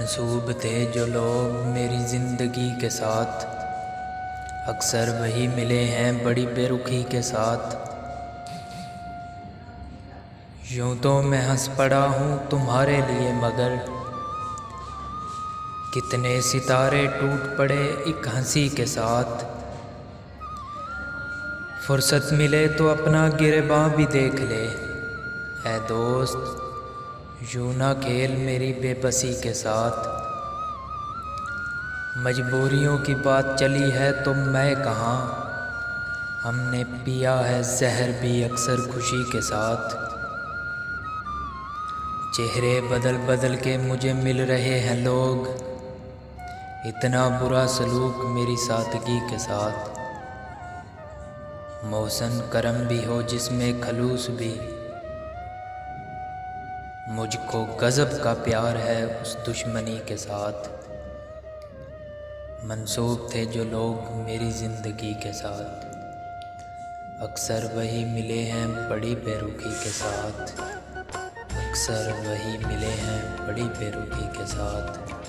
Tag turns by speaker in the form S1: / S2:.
S1: मंसूब थे जो लोग मेरी ज़िंदगी के साथ, अक्सर वही मिले हैं बड़ी बेरुखी के साथ। यूं तो मैं हंस पड़ा हूँ तुम्हारे लिए, मगर कितने सितारे टूट पड़े एक हंसी के साथ। फुर्सत मिले तो अपना गिरेबां भी देख ले, ऐ दोस्त यूं ना खेल मेरी बेबसी के साथ। मजबूरियों की बात चली है तो मैं कहाँ, हमने पिया है जहर भी अक्सर खुशी के साथ। चेहरे बदल बदल के मुझे मिल रहे हैं लोग, इतना बुरा सलूक मेरी सादगी के साथ। मौसम करम भी हो जिसमें खलूस भी, मुझको गज़ब का प्यार है उस दुश्मनी के साथ। मंसूब थे जो लोग मेरी ज़िंदगी के साथ, अक्सर वही मिले हैं बड़ी बेरुखी के साथ। अक्सर वही मिले हैं बड़ी बेरुखी के साथ।